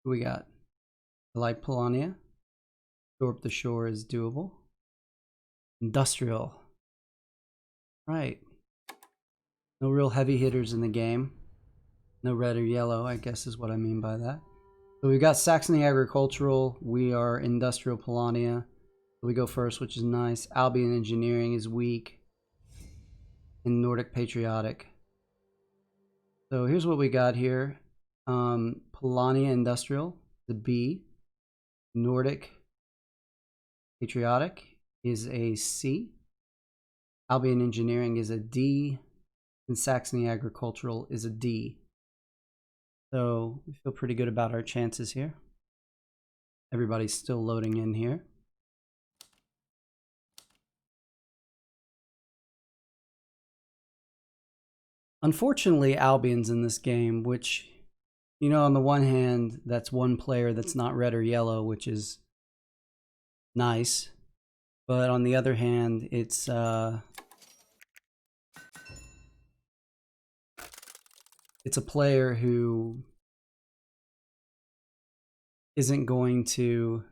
What we got? I like Polania. Shore up the shore is doable. Industrial. Right. No real heavy hitters in the game. No red or yellow, I guess is what I mean by that. So we've got Saxony Agricultural. We are Industrial Polania. So we go first, which is nice. Albion Engineering is weak. And Nordic Patriotic. So here's what we got here. Polania Industrial, the B. Nordic Patriotic is a C. Albion Engineering is a D. And Saxony Agricultural is a D. So we feel pretty good about our chances here. Everybody's still loading in here. Unfortunately, Albion's in this game, which, you know, on the one hand, that's one player that's not red or yellow, which is nice. But on the other hand, it's a player who isn't going to...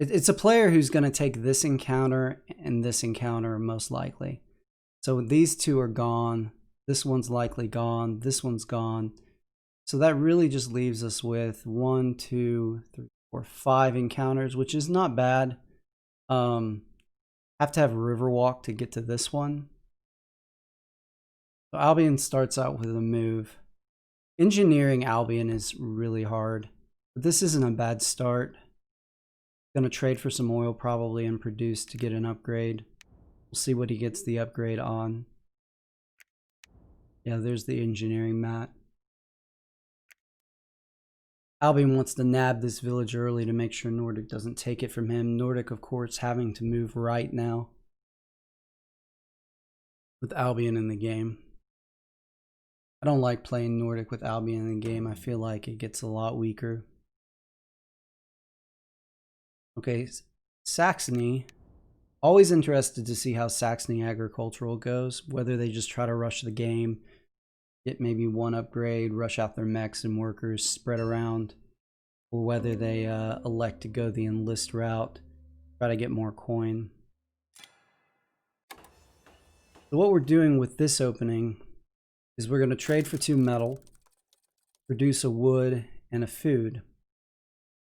It's a player who's going to take this encounter and this encounter most likely. So these two are gone. This one's likely gone. This one's gone. So that really just leaves us with 1, 2, 3, 4, 5 encounters, which is not bad. Have to have Riverwalk to get to this one. So Albion starts out with a move. Engineering Albion is really hard, but this isn't a bad start. Gonna trade for some oil probably and produce to get an upgrade. We'll see what he gets the upgrade on. Yeah, there's the engineering mat. Albion wants to nab this village early to make sure Nordic doesn't take it from him. Nordic, of course, having to move right now with Albion in the game. I don't like playing Nordic with Albion in the game. I feel like it gets a lot weaker. Okay, Saxony. Always interested to see how Saxony Agricultural goes, whether they just try to rush the game, get maybe one upgrade, rush out their mechs and workers, spread around, or whether they elect to go the enlist route, try to get more coin. So what we're doing with this opening is we're going to trade for 2 metal, produce a wood and a food,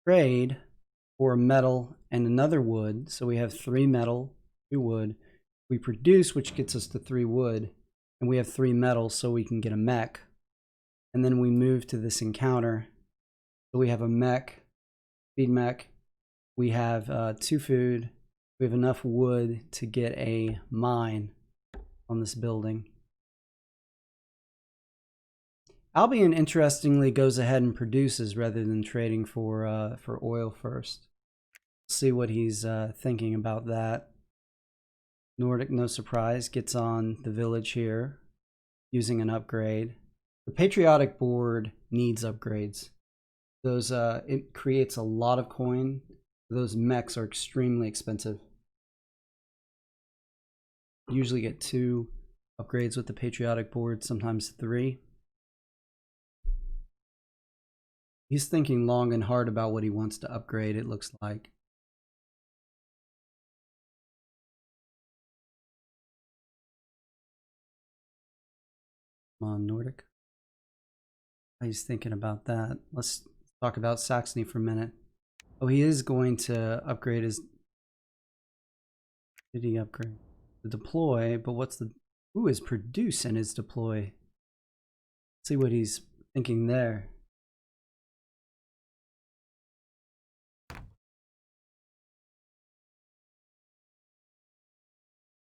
trade for a metal and another wood, so we have 3 metal, 2 wood. We produce, which gets us to 3 wood, and we have 3 metal, so we can get a mech. And then we move to this encounter. So we have a mech, speed mech. We have 2 food. We have enough wood to get a mine on this building. Albion, interestingly, goes ahead and produces rather than trading for oil first. See what he's thinking about that. Nordic, no surprise, gets on the village here using an upgrade. The patriotic board needs upgrades. Those it creates a lot of coin. Those mechs are extremely expensive. Usually get 2 upgrades with the patriotic board, sometimes 3. He's thinking long and hard about what he wants to upgrade, it looks like. Come on, Nordic. He's thinking about that. Let's talk about Saxony for a minute. Oh, he is going to upgrade his... Did he upgrade? The deploy, but what's the... Ooh, his produce and his deploy. Let's see what he's thinking there.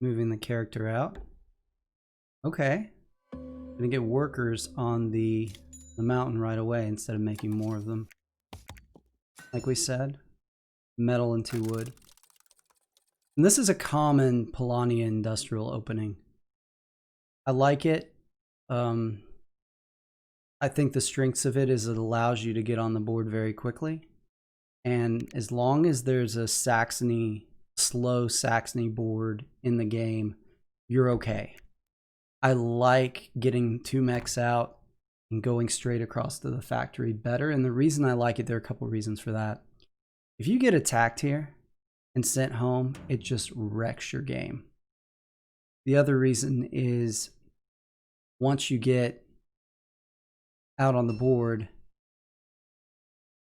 Moving the character out. Okay. Gonna get workers on the mountain right away instead of making more of them. Like we said, metal and 2 wood. And this is a common Polania Industrial opening. I like it. I think the strengths of it is it allows you to get on the board very quickly. And as long as there's a Saxony, slow Saxony board in the game, you're okay. I like getting 2 mechs out, and going straight across to the factory better. And the reason I like it, there are a couple reasons for that. If you get attacked here and sent home, it just wrecks your game. The other reason is once you get out on the board,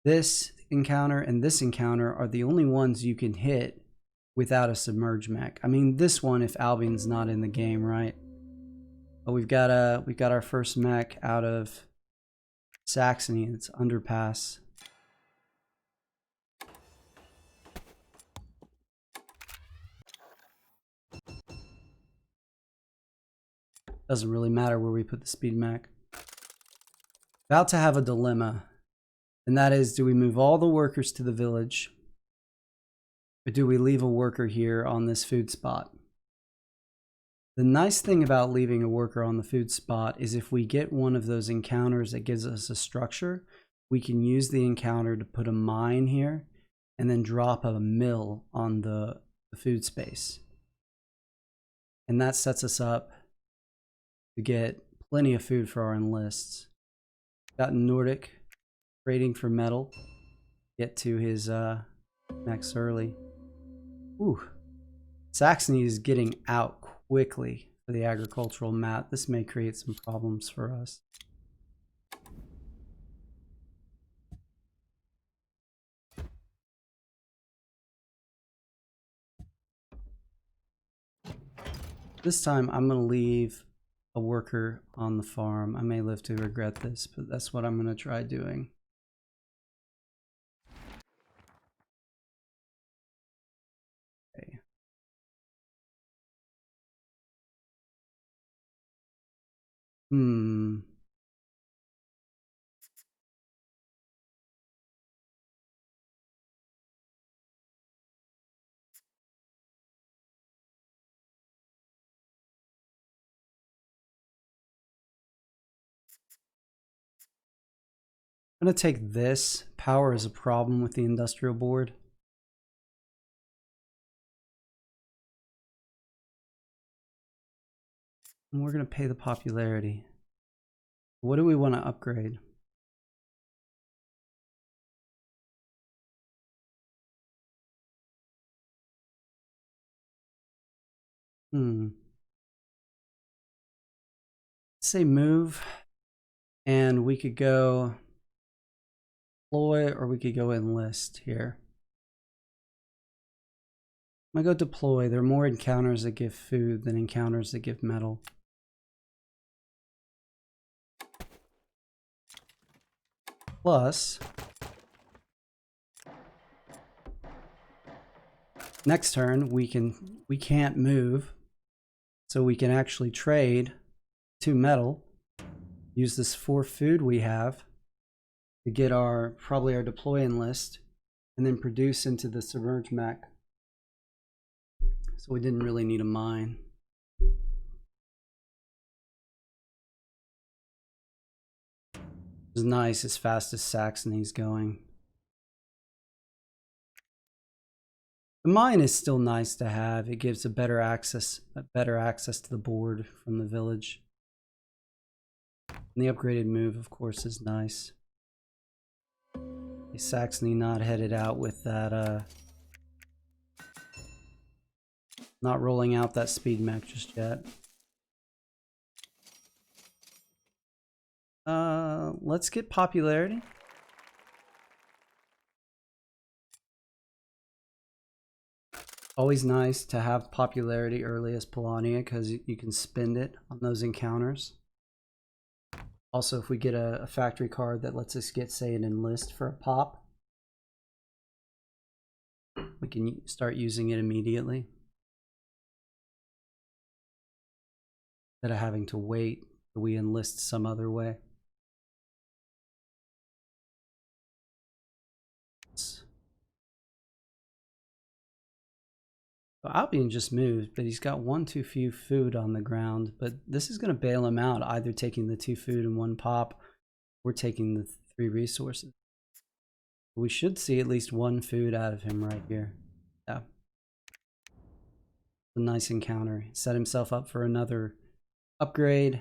this encounter and this encounter are the only ones you can hit without a submerged mech. I mean, this one if Albion's not in the game, right? But we've got our first mech out of Saxony. It's underpass. Doesn't really matter where we put the speed mech. About to have a dilemma, and that is, do we move all the workers to the village, or do we leave a worker here on this food spot? The nice thing about leaving a worker on the food spot is if we get one of those encounters that gives us a structure, we can use the encounter to put a mine here and then drop a mill on the food space. And that sets us up to get plenty of food for our enlists. Got Nordic trading for metal. Get to his mechs early. Ooh. Saxony is getting out quickly for the agricultural mat. This may create some problems for us. This time I'm going to leave a worker on the farm. I may live to regret this, but that's what I'm going to try doing. Okay. I'm going to take this. Power is a problem with the industrial board. And we're going to pay the popularity. What do we want to upgrade? Say move, and we could go deploy, or we could go enlist here. I'm gonna go deploy. There are more encounters that give food than encounters that give metal. Plus, next turn we can't move, so we can actually trade 2 metal, use this 4 food we have to get probably our deploy enlist, and then produce into the submerged mech. So we didn't really need a mine. It's nice as fast as Saxony's going. The mine is still nice to have. It gives a better access to the board from the village. And the upgraded move, of course, is nice. Saxony not headed out with that, not rolling out that speed mech just yet. Let's get popularity. Always nice to have popularity early as Polania because you can spend it on those encounters. Also, if we get a factory card that lets us get, say, an enlist for a pop, we can start using it immediately instead of having to wait till we enlist some other way. So Albion just moved, but he's got 1 too few food on the ground. But this is going to bail him out, either taking the 2 food and 1 pop, or taking the 3 resources. We should see at least 1 food out of him right here. Yeah. A nice encounter. He set himself up for another upgrade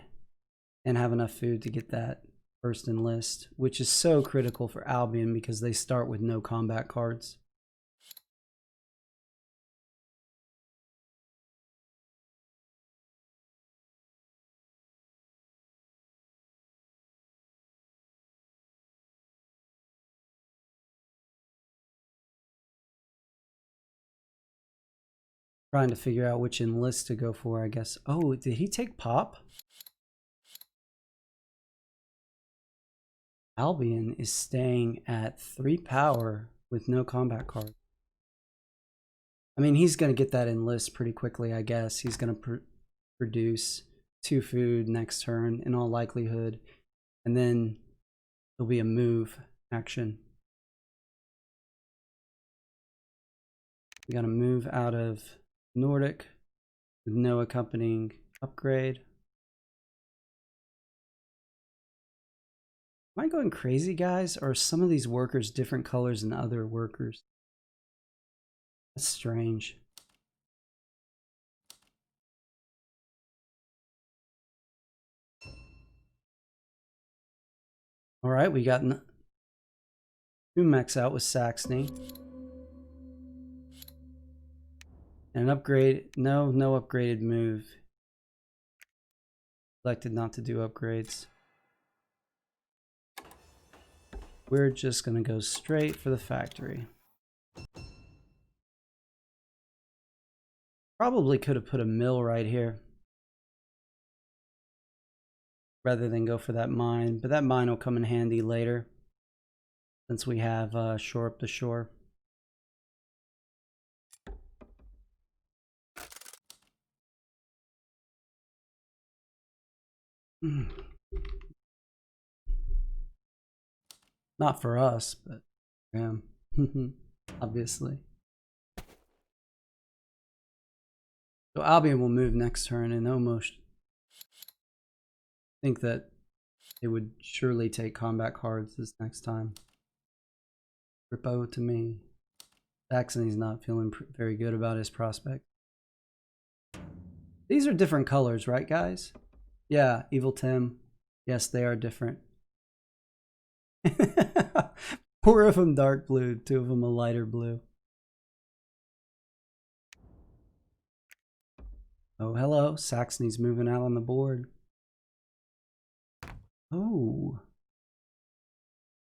and have enough food to get that first enlist, which is so critical for Albion because they start with no combat cards. Trying to figure out which enlist to go for, I guess. Oh, did he take Pop? Albion is staying at 3 power with no combat card. I mean, he's going to get that enlist pretty quickly, I guess. He's going to produce 2 food next turn in all likelihood. And then there'll be a move action. We got to move out of Nordic with no accompanying upgrade. Am I going crazy, guys? Or are some of these workers different colors than other workers? That's strange. All right, we got 2 mechs out with Saxony. And an upgrade. No upgraded move. Elected not to do upgrades. We're just going to go straight for the factory. Probably could have put a mill right here rather than go for that mine, but that mine will come in handy later since we have shore up the shore. Not for us, but yeah, obviously. So Albion will move next turn and almost think that they would surely take combat cards this next time. Rippo to me. Saxony's not feeling very good about his prospect. These are different colors, right, guys? Yeah, Evil Tim. Yes, they are different. 4 of them dark blue, 2 of them a lighter blue. Oh, hello. Saxony's moving out on the board. Oh.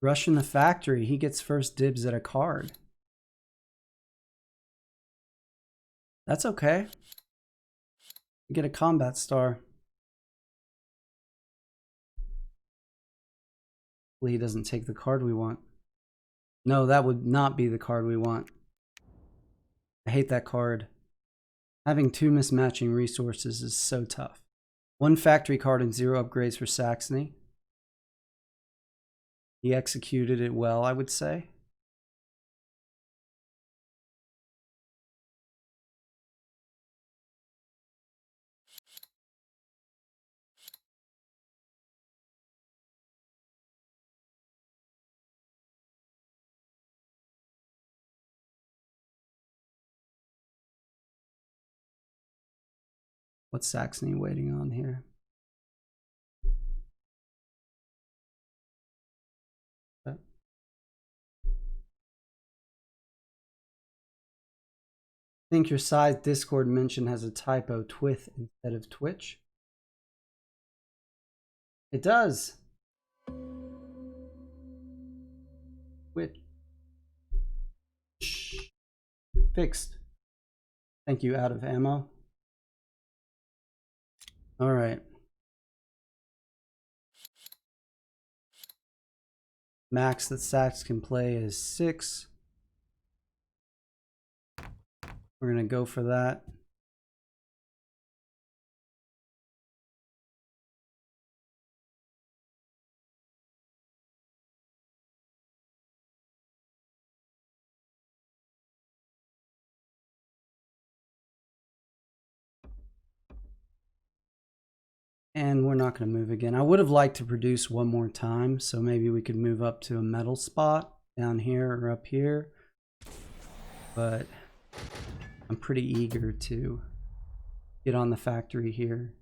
Rushing the factory. He gets first dibs at a card. That's okay. We get a combat star. Hopefully he doesn't take the card we want. No, that would not be the card we want. I hate that card. Having 2 mismatching resources is so tough. 1 factory card and 0 upgrades for Saxony. He executed it well, I would say. What's Saxony waiting on here? I think your Scythe Discord mention has a typo, Twith instead of Twitch. It does. Twitch. Fixed. Thank you, out of ammo. All right. Max that Sax can play is 6. We're going to go for that. And we're not going to move again. I would have liked to produce one more time, so maybe we could move up to a metal spot down here or up here. But I'm pretty eager to get on the factory here.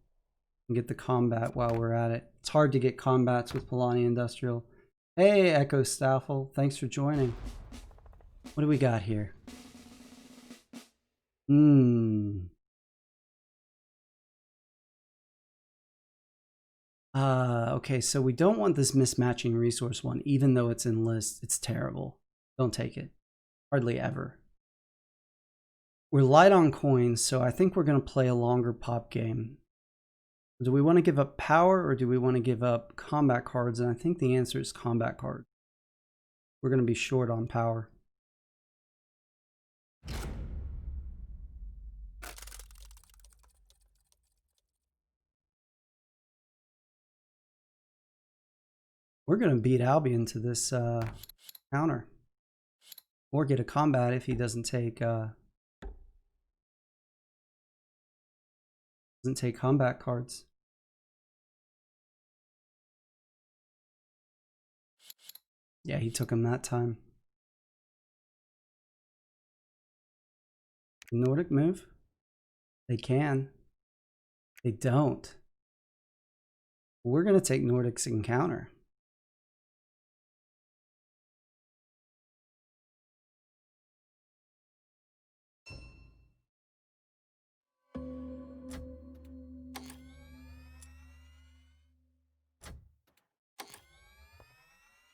and get the combat while we're at it. It's hard to get combats with Polania Industrial. Hey, Echo Staffel, thanks for joining. What do we got here? Okay, so we don't want this mismatching resource one, even though it's in list. It's terrible. Don't take it. Hardly ever. We're light on coins, so I think we're going to play a longer pop game. Do we want to give up power or do we want to give up combat cards? And I think the answer is combat card. We're going to be short on power. We're going to beat Albion to this counter. Or get a combat if he doesn't take combat cards. Yeah, he took him that time. Nordic move? They can. They don't. We're going to take Nordic's encounter.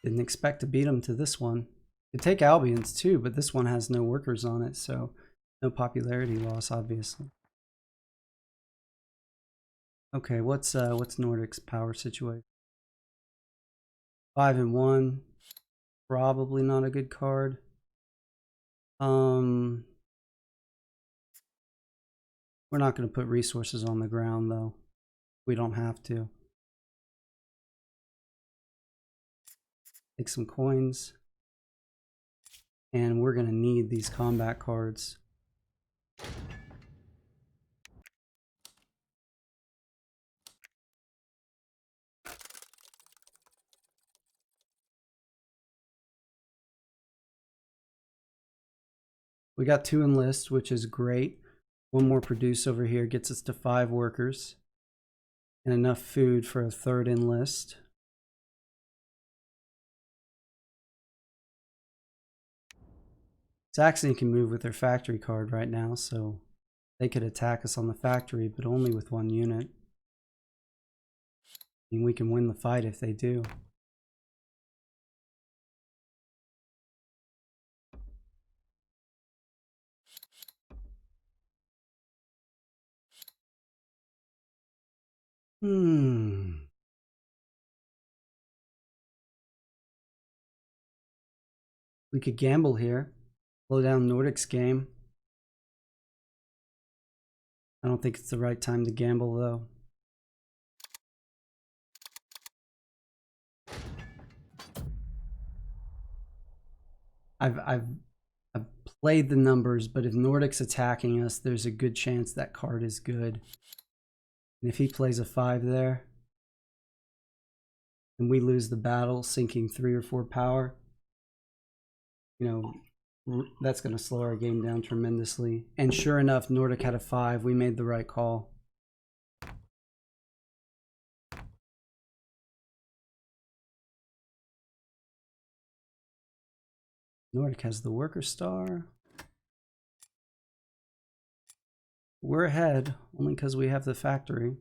Didn't expect to beat him to this one. Could take Albion's too, but this one has no workers on it, so no popularity loss, obviously. Okay, what's Nordic's power situation? 5 and 1. Probably not a good card. We're not going to put resources on the ground though. We don't have to. Take some coins. And we're going to need these combat cards. We got 2 enlist, which is great. One more produce over here gets us to 5 workers. And enough food for a 3rd enlist. Saxony can move with their factory card right now, so they could attack us on the factory, but only with 1 unit. I mean, we can win the fight if they do. We could gamble here. Slow down Nordic's game. I don't think it's the right time to gamble though. I've played the numbers, but if Nordic's attacking us, there's a good chance that card is good. And if he plays a 5 there, and we lose the battle, sinking 3 or 4 power, you know, that's going to slow our game down tremendously. And sure enough, Nordic had a 5. We made the right call. Nordic has the worker star. We're ahead, only because we have the factory.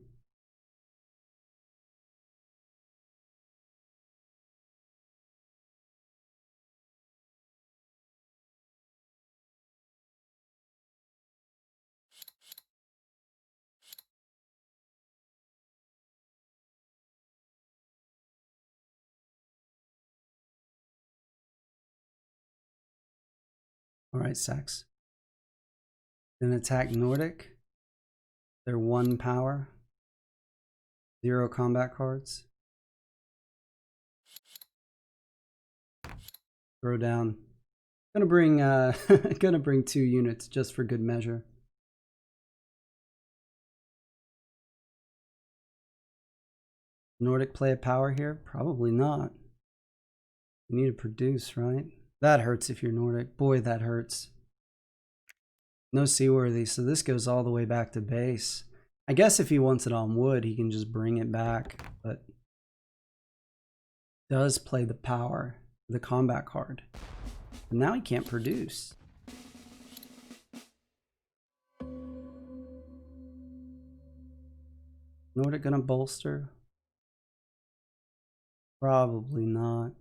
All right, Sax. Then attack Nordic. They're 1 power. 0 combat cards. Throw down. Gonna bring gonna bring 2 units just for good measure. Nordic play a power here? Probably not. You need to produce, right? That hurts if you're Nordic. Boy, that hurts. No seaworthy, so this goes all the way back to base. I guess if he wants it on wood, he can just bring it back, but does play the power, the combat card. But now he can't produce. Nordic gonna bolster? Probably not.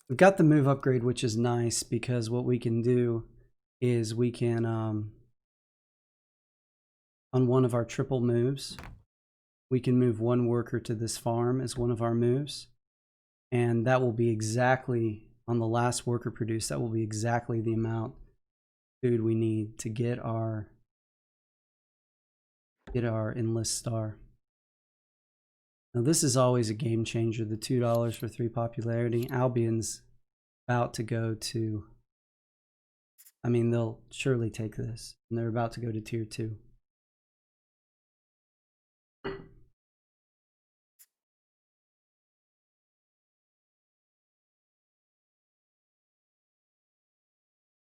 We've got the move upgrade, which is nice because what we can do is we can, on one of our triple moves, we can move one worker to this farm as one of our moves. And that will be exactly, on the last worker produced, that will be exactly the amount of food we need to get our enlist star. Now this is always a game changer, the $2 for 3 popularity. Albion's about to go to, I mean, they'll surely take this, and they're about to go to tier 2.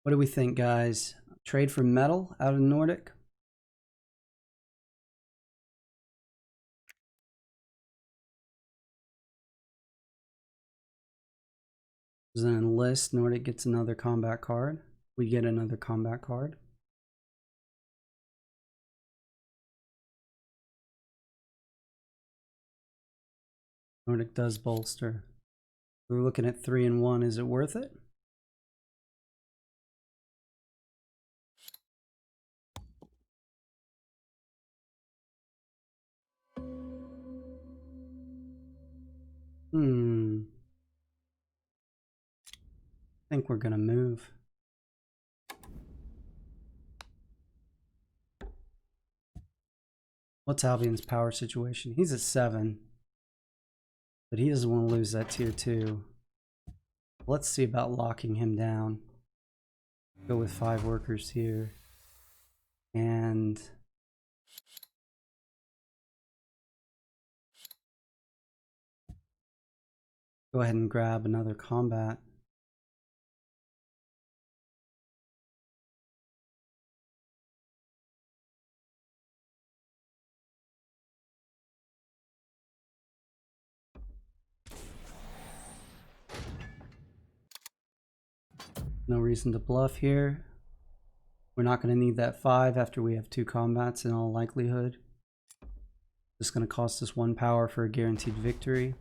What do we think, guys? Trade for metal out of Nordic? There's an enlist. Nordic gets another combat card. We get another combat card. Nordic does bolster. We're looking at 3 and 1. Is it worth it? I think we're gonna move. What's Albion's power situation? He's at 7. But he doesn't want to lose that tier 2. Let's see about locking him down. Go with 5 workers here. And go ahead and grab another combat. No reason to bluff here. We're not going to need that 5 after we have 2 combats in all likelihood. Just going to cost us 1 power for a guaranteed victory.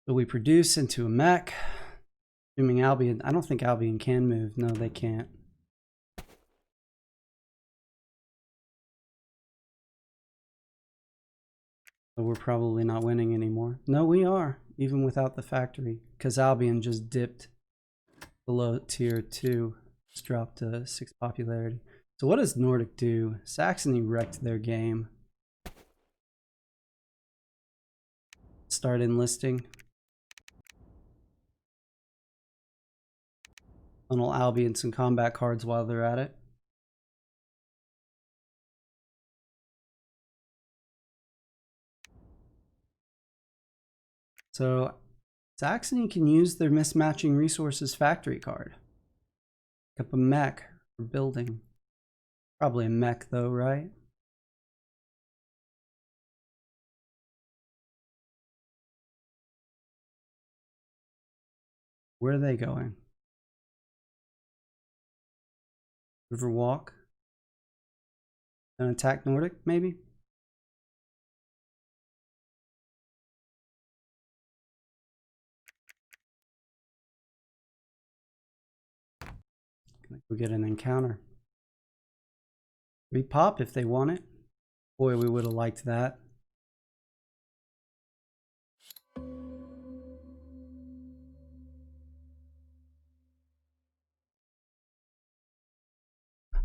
So we produce into a mech. Assuming Albion, I don't think Albion can move. No, they can't. So we're probably not winning anymore. No, we are, even without the factory, because Albion just dipped below tier 2. Just dropped to 6 popularity. So what does Nordic do? Saxony wrecked their game. Start enlisting. Funnel Albion some combat cards while they're at it. So Saxony can use their mismatching resources factory card. Pick up a mech for building. Probably a mech though, right? Where are they going? Riverwalk. Gonna attack Nordic, maybe? Gonna go get an encounter. Repop if they want it. Boy, we would have liked that.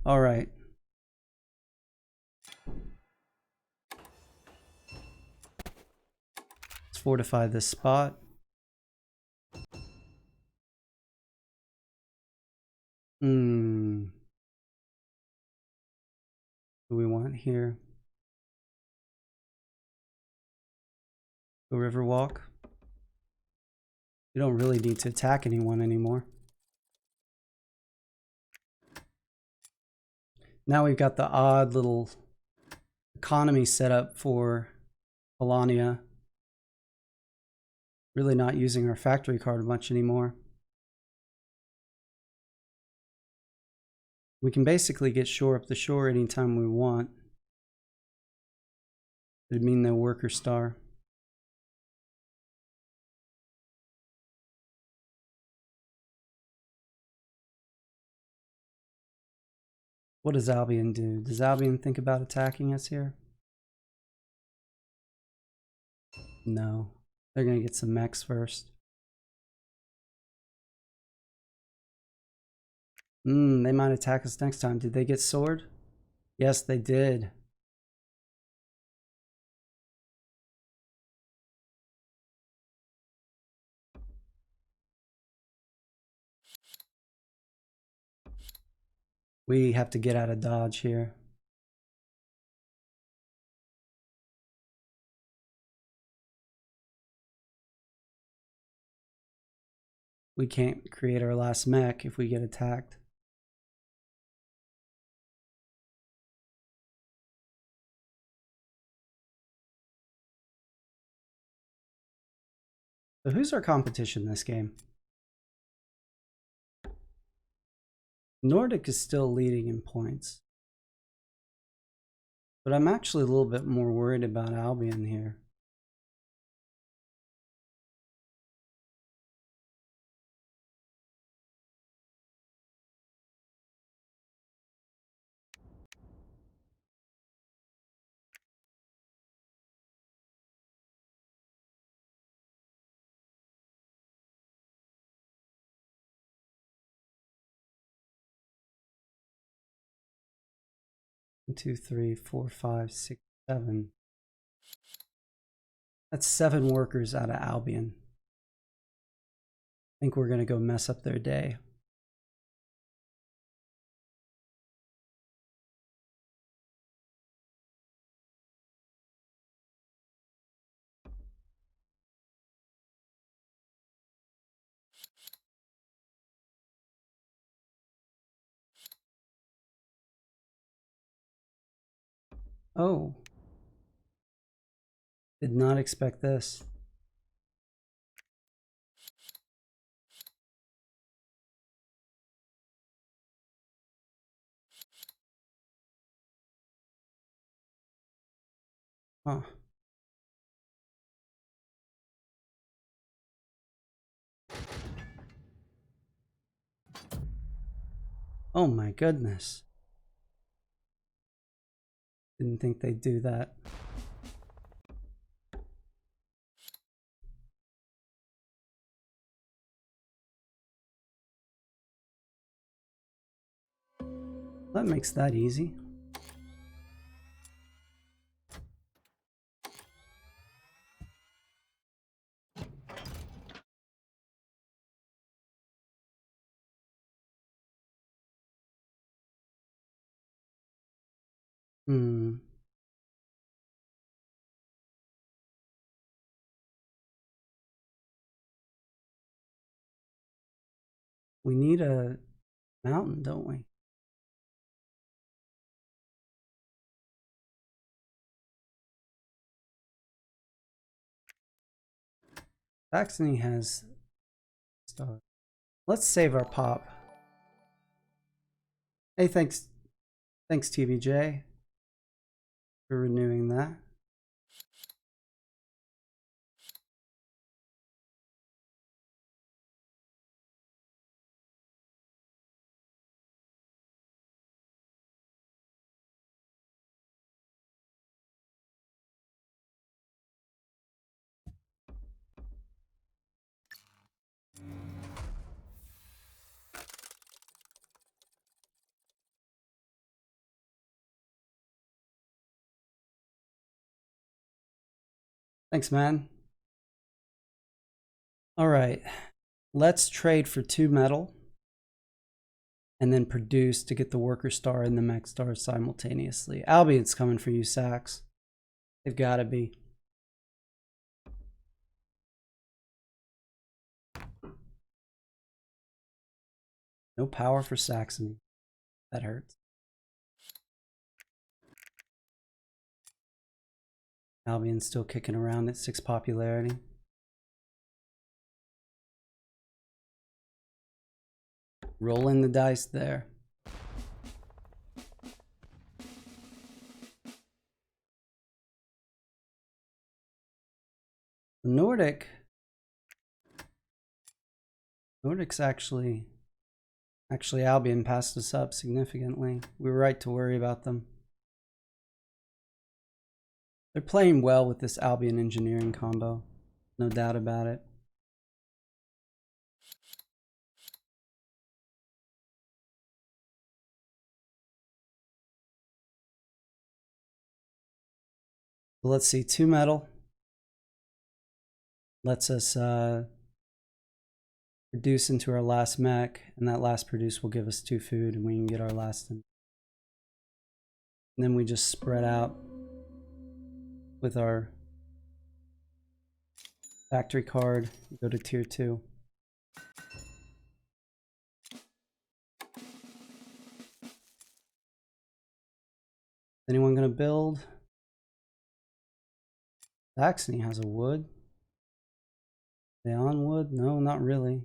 All right. Let's fortify this spot. What do we want here? Go Riverwalk. We don't really need to attack anyone anymore. Now we've got the odd little economy set up for Polania. Really not using our factory card much anymore. We can basically get shore up the shore anytime we want. It'd mean no worker star. What does Albion do? Does Albion think about attacking us here? No. They're going to get some mechs first. They might attack us next time. Did they get sword? Yes, they did. We have to get out of dodge here. We can't create our last mech if we get attacked. So who's our competition this game? Nordic is still leading in points. But I'm actually a little bit more worried about Albion here. One, two, three, four, five, six, seven. That's 7 workers out of Albion. I think we're going to go mess up their day. Oh. Did not expect this. Huh. Oh my goodness. Didn't think they'd do that. That makes that easy. We need a mountain, don't we? Saxony has star. Let's save our pop. Hey, thanks TVJ for renewing that. Thanks, man. All right, let's trade for 2 metal. and then produce to get the worker star and the mech star simultaneously. Albion's coming for you, Sax. They've got to be. No power for Saxony. That hurts. Albion's still kicking around at 6 popularity. Rolling the dice there. Nordic's actually Albion passed us up significantly. We were right to worry about them. They're playing well with this Albion engineering combo, no doubt about it. Let's see, 2 metal lets us produce into our last mech, and that last produce will give us 2 food, and we can get our last in. And then we just spread out with our factory card, go to tier 2. Anyone gonna build? Saxony has a wood. They on wood? No, not really.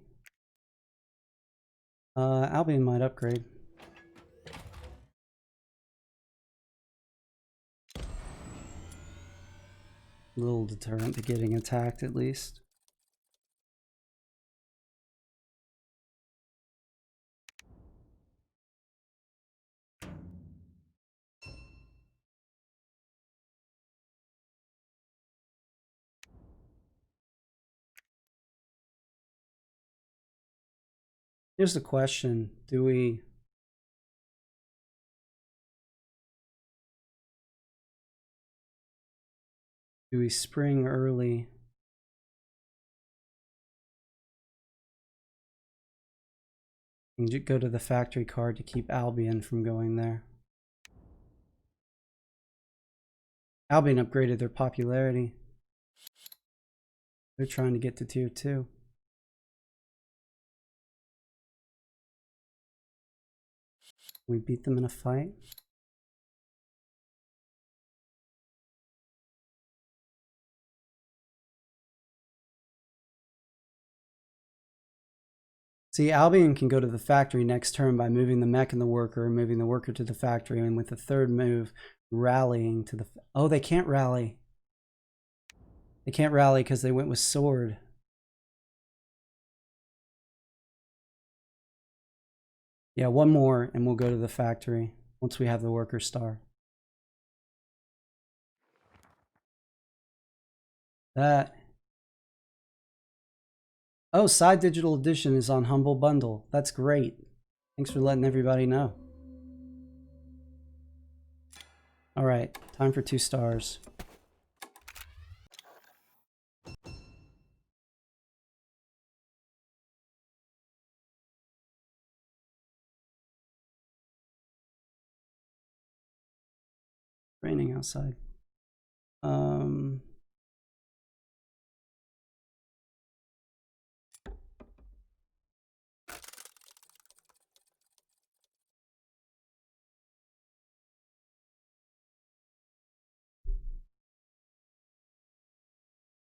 Albion might upgrade. A little deterrent to getting attacked at least. Here's the question. Do we spring early? And go to the factory card to keep Albion from going there. Albion upgraded their popularity. They're trying to get to tier 2. We beat them in a fight. See, Albion can go to the factory next turn by moving the mech and the worker, and moving the worker to the factory, and with the third move, rallying to the... Oh, they can't rally. They can't rally because they went with sword. Yeah, 1 more, and we'll go to the factory once we have the worker star. That... Oh, Scythe Digital Edition is on Humble Bundle. That's great. Thanks for letting everybody know. All right, time for 2 stars. Raining outside.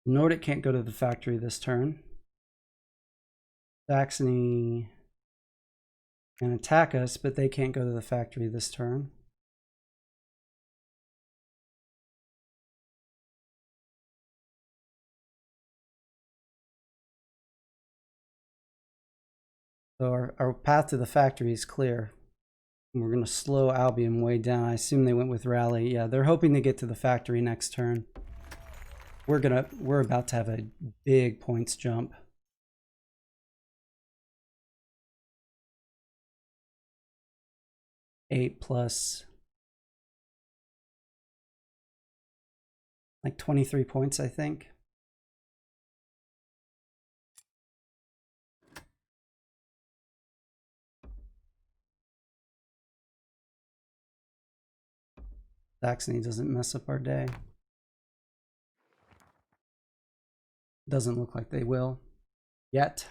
Nordic can't go to the factory this turn. Saxony can attack us, but they can't go to the factory this turn. So our path to the factory is clear. And we're going to slow Albion way down. I assume they went with rally. Yeah, they're hoping to get to the factory next turn. We're about to have a big points jump. Eight plus like 23 points, I think. Saxony doesn't mess up our day. Doesn't look like they will yet.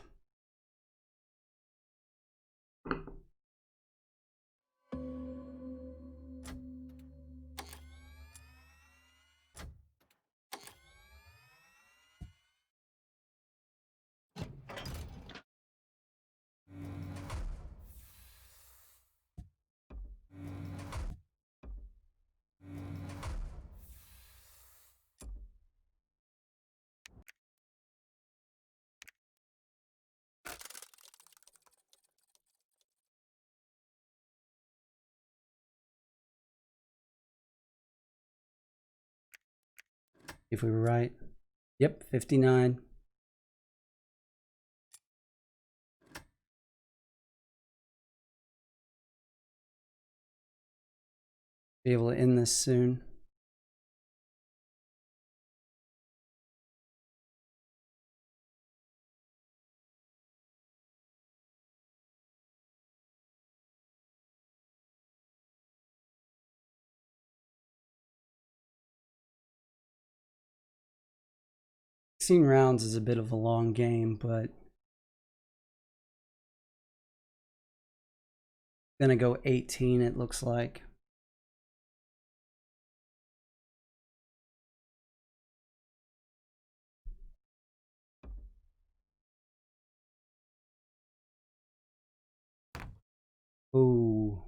If we were right. Yep, 59. Be able to end this soon. Rounds is a bit of a long game, but gonna go 18, it looks like. Ooh.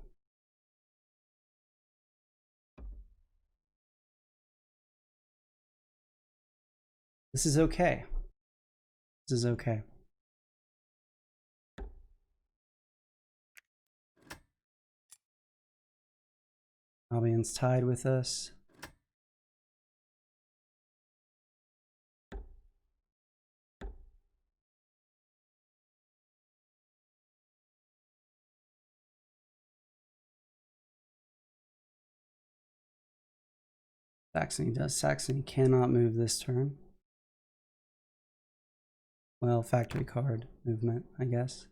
This is okay. This is okay. Albion's tied with us. Saxony does. Saxony cannot move this turn. Well, factory card movement, I guess.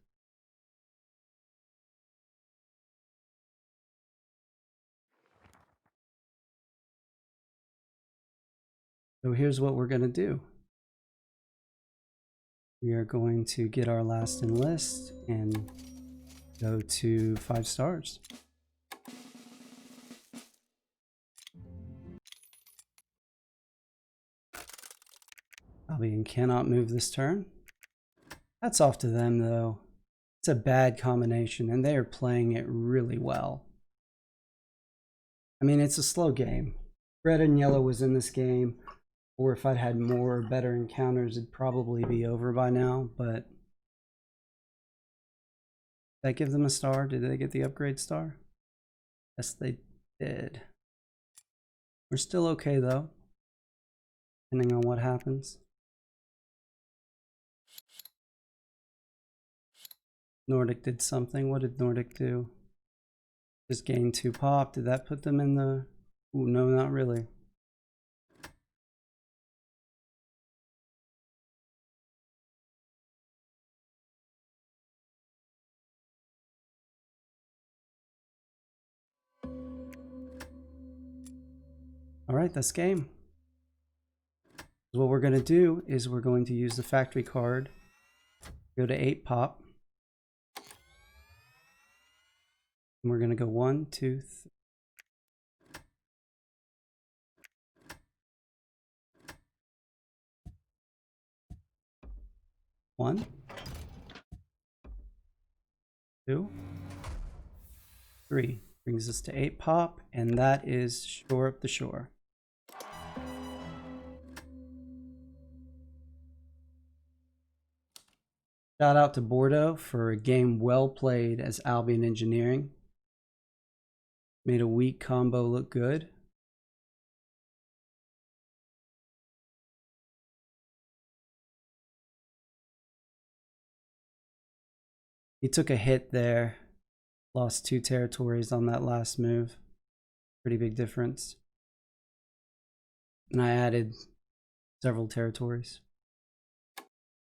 So here's what we're going to do. We are going to get our last enlist and go to 5 stars. Albion cannot move this turn. That's off to them, though. It's a bad combination, and they are playing it really well. I mean, it's a slow game. Red and yellow was in this game, or if I'd had more better encounters, it'd probably be over by now, but did that give them a star? Did they get the upgrade star? Yes, they did. We're still okay, though, depending on what happens. Nordic did something. What did Nordic do? Just gained 2 pop. Did that put them in the... Ooh, no, not really. All right, that's game. What we're going to do is we're going to use the factory card, go to 8 pop, and we're going to go 1, 2, 3. 1, 2, 3. Brings us to 8 pop, and that is Shore Up the Shore. Shout out to Bordeaux for a game well played as Albion Engineering. Made a weak combo look good. He took a hit there. Lost 2 territories on that last move. Pretty big difference. And I added several territories.